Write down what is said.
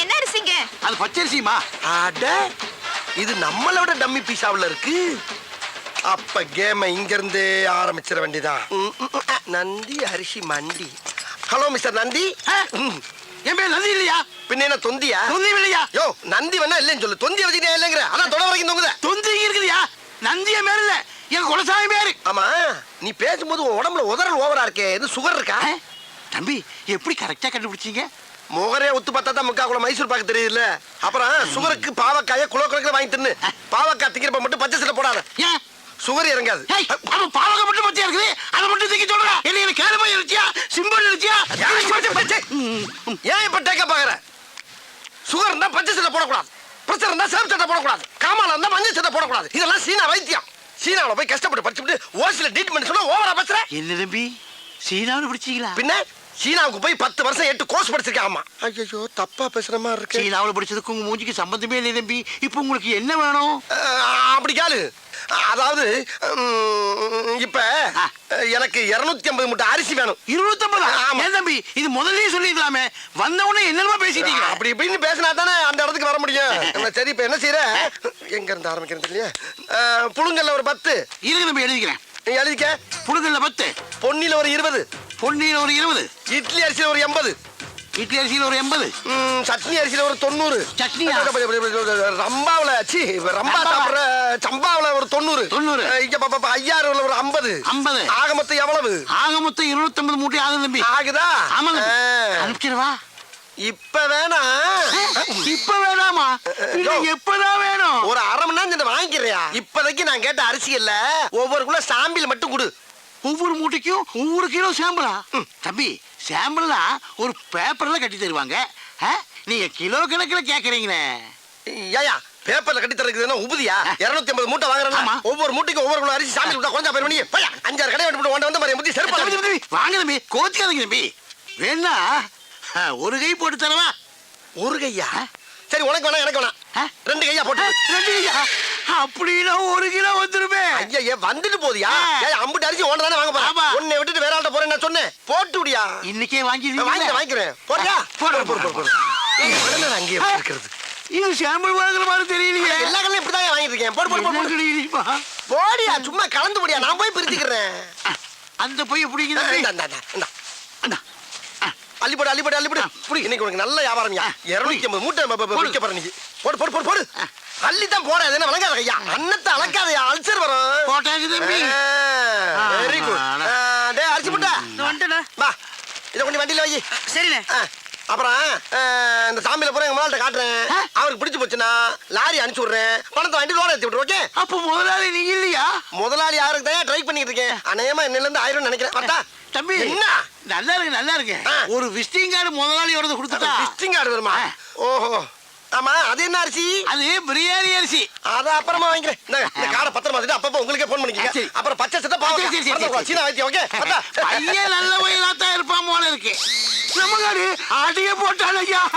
என்ன அரிசிங்க? அது பச்சரிசிமா. அட இது நம்மளோட டம்மி பீஸாவுல இருக்கு. அப்ப கேம இங்க இருந்து ஆரம்பிச்சிட வேண்டியதான். நந்தி அரிசி மண்டி. Hello mister Nandi. என் பேர் நந்தி இல்லையா? பின்ன என்ன தொந்தியா? தொந்தி இல்லையா? யோ நந்தி வேணா இல்லைன்னு சொல்லு. தொந்தி வச்சுக்கிட்டே இல்லைங்கிற. அதான் தொட வரைக்கும் தொங்குத. தொந்தி இருக்குதுயா. நந்திய பேர் இல்ல, என் குலசாமி பேரு. ஆமா நீ பேசும்போது உன் உடம்புல உதறல் ஓவரா இருக்கே. இது சுகர் இருக்கா? தம்பி எப்படி கரெக்டா கண்டுபிடிச்சீங்க? முகரே ஒத்து பார்த்தா தான் முக்கா குள்ள மைசூர் பாக்கு தெரியுதுல்ல. அப்புறம் சுகருக்கு பாவக்காய குலோ கணக்கில் வாங்கி தின்னு. பாவக்காய் திங்கிறப்ப மட்டும் பச்சை சட்டை போடாத. ஏன் சுகர் இறங்காது. அவன் பாவக்காய் மட்டும் பச்சையா இருக்குது, அதை மட்டும் திங்க சொல்றா. என்ன கேளுமா இருச்சியா, சிம்பிள் இருச்சியா? ஏன் இப்ப டேக்க பாக்குற? சுகர் இருந்தா பச்சை சட்டை போடக்கூடாது, பிரஷர் இருந்தா சேம் சட்டை போடக்கூடாது, காமால இருந்தா மஞ்சள் சட்டை போடக்கூடாது. இதெல்லாம் சீனா வைத்தியம். சீனாவில போய் கஷ்டப்பட்டு படிச்சுட்டு ஓசில ட்ரீட்மெண்ட் சொல்ல ஓவரா பேசுற. என்ன தம்பி சீனாவில் பிடிச்சீங்களா? பின்ன சீனாவுக்கு போய் 10 வருஷம் 8 கோர்ஸ் படிச்சிருக்கேன். ஆமா ஐயோ தப்பா பேசுற மாதிரி இருக்கு. சீனாவில் படிச்சதுக்கு உங்க மூஞ்சிக்கு சம்பந்தமே இல்லை தம்பி. இப்போ உங்களுக்கு என்ன வேணும்? அப்படி கேளு. அதாவது இப்ப எனக்கு 250 மூட்டை அரிசி வேணும். 250? ஏன் தம்பி இது முதல்லயே சொல்லிக்கலாமே. வந்த உடனே என்னமா பேசிட்டீங்க? அப்படி இப்படின்னு பேசினா தானே அந்த இடத்துக்கு வர முடியும். சரி இப்ப என்ன செய்யற? எங்க இருந்து ஆரம்பிக்கிறது இல்லையா? புழுங்கல்ல ஒரு 10 இருக்கு தம்பி, எழுதிக்கிறேன். எழுதிக்க. புழுங்கல்ல 10, பொன்னில ஒரு 20, பொன்னியில ஒரு 20, இட்லி அரிசியில ஒரு 80, இட்லி அரிசியில ஒரு 80, சட்னி அரிசியில ஒரு 90, சட்னியா? ரம்பாவுல ரம்பா சாப்பிடுற சம்பாவுல ஒரு 90, இங்க ஐயாறுல ஒரு 50. ஆக மொத்தம் எவ்வளவு? ஆக மொத்தம் 250 மூட்டை ஆகுது தம்பி. ஆகுதா? ஆமாங்க. அனுப்பிச்சிடவா? இப்ப வேணா? இப்ப வேணாமா? எப்பதான் வேணும்? ஒரு அரை மணி நேரம் வாங்கிக்கிறியா? இப்போதைக்கு நான் கேட்ட அரிசி இல்ல, ஒவ்வொரு கிலோ சாம்பிள் மட்டும் கொடு. ஒவ்வொரு மூட்டைக்கும் ஒவ்வொரு கிலோ சாம்பிளா? தம்பி சாம்பிள்னா ஒரு பேப்பர்ல கட்டி தருவாங்க, நீங்க கிலோ கணக்கில் கேக்குறீங்களே. ஏயா பேப்பர்ல கட்டி தரதுன்னா உபதியா? 250 மூட்டை வாங்குறேன். ஒவ்வொரு மூட்டைக்கு ஒவ்வொரு கிலோ அரிசி சாம்பிள் விட்டா கொஞ்சம் பேர் பண்ணி 5-6 கடை விட்டு வந்த மாதிரி முத்தி செருப்பு. வாங்க தம்பி, கோச்சிக்காதீங்க தம்பி. வேணா ஒரு கை போட்டு தரவா? ஒரு கையா? சரி உனக்கு வேணா எனக்கு வேணா 2 கையா போட்டு. 2 கையா? அப்படின்னா 1 கிலோ வந்துருமே. ஐயா வந்துட்டு போதியா? அம்புட்டு அரிசி ஒன்று தானே வாங்க போறேன். உன்னை விட்டுட்டு வேற ஆள்கிட்ட போறேன் நான் சொன்னேன். போட்டு விடியா? இன்னைக்கே வாங்கிக்கிறேன். போறியா? போடு. அங்கேயே இருக்கிறது. இது சாம்பிள் வாங்குற மாதிரி தெரியலையே. எல்லா கல்லையும் இப்படிதான் வாங்கிட்டு இருக்கேன். போடு. போடியா சும்மா கலந்து போடியா, நான் போய் பிரிச்சுக்கிறேன். அந்த போய் எப்படி அள்ளிப்போடு. இன்னைக்கு உனக்கு நல்ல வியாபாரம்யா. 250 மூட்டை விற்க போற நீ. போடு. அள்ளித்தான் போற. அது என்ன விளங்காத ஐயா? அன்னத்தை அளக்காதயா, அல்சர் வரும். போட்டாச்சு தம்பி. Very good. டேய் அரிசி மூட்டை வந்துடா. வா, இதை கொண்டு வண்டியில வை. சரிண்ணே. அப்புறம் இந்த சாமியில போற எங்க முதலாளிட்ட காட்டுறேன். அவருக்கு பிடிச்சு போச்சுன்னா லாரி அனுப்பிச்சு விடுறேன். பணத்தை வாங்கிட்டு லோன் ஏற்றி விட்டுரு. ஓகே? அப்போ முதலாளி நீங்க இல்லையா? முதலாளி யாருக்கு தான் ட்ரை பண்ணிட்டு இருக்கேன். அநேகமா என்னில இருந்து 1000 நினைக்கிறேன். பார்த்தா தம்பி என்ன நல்லா இருக்கு. ஒரு விசிட்டிங் கார்டு முதலாளியோட கொடுத்துட்டா. விசிட்டிங் கார்டு வருமா? ஓஹோ ஆமா. அது என்ன அரிசி? அது பிரியாணி அரிசி. அத அப்புறமா வாங்கிக்கிறேன். இந்த கார்டை பத்திரமா வச்சுட்டு அப்பப்ப உங்களுக்கே போன் பண்ணிக்கங்க. அப்புறம் பச்சை சட்டை பாவம் சீனா வைத்தியம். ஓகே? பையன் நல்ல வயலா தான் இருப்பான் போல இருக்கு. நம்ம காடு அடிய போட்டான் ஐயா.